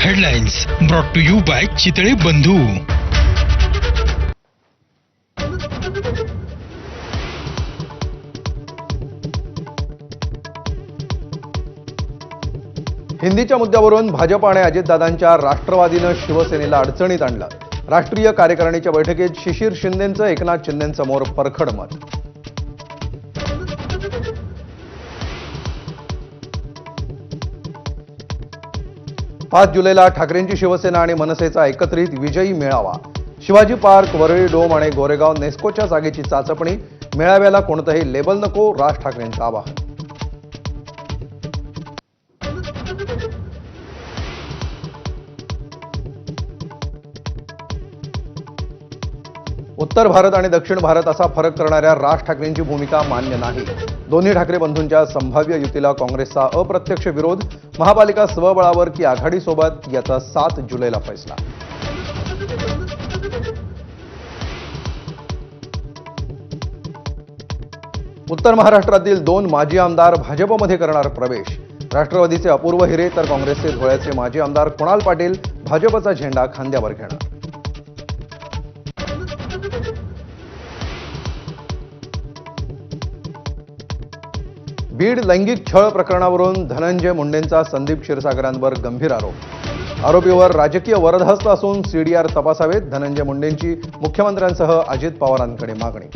Headlines brought to you by Chitale Bandhu. हिंदीच्या मुद्द्यावरून भाजप आणि अजितदादांच्या राष्ट्रवादीनं शिवसेनेला अडचणीत आणलं. राष्ट्रीय कार्यकारिणीच्या बैठकीत शिशिर शिंदेंचं एकनाथ शिंदेंसमोर परखड मत. पाच जुलैला ठाकरेंची शिवसेना आणि मनसेचा एकत्रित विजयी मेळावा. शिवाजी पार्क, वरळी डोम आणि गोरेगाव नेस्कोच्या जागेची चाचपणी. मेळाव्याला कोणतंही लेबल नको, राज ठाकरेंचं आवाहन. उत्तर भारत आणि दक्षिण भारत असा फरक करणाऱ्या राज ठाकरेंची भूमिका मान्य नाही. दोन्ही ठाकरे बंधूंच्या संभाव्य युतीला काँग्रेसचा अप्रत्यक्ष विरोध. महापालिका स्वबळावर की आघाडीसोबत, याचा 7 जुलैला फैसला. उत्तर महाराष्ट्रातील 2 माजी आमदार भाजपमध्ये करणार प्रवेश. राष्ट्रवादीचे अपूर्व हिरे तर काँग्रेसचे धुळ्याचे माजी आमदार कुणाल पाटील भाजपचा झेंडा खांद्यावर घेणार. बीड लैंगिक छळ प्रकरणावरून धनंजय मुंडेंचा संदीप क्षीरसागरांवर गंभीर आरोप. आरोपीवर राजकीय वरदहस्त असून सीडीआर तपासावेत. धनंजय मुंडेंची मुख्यमंत्र्यांसह अजित पवारांकडे मागणी.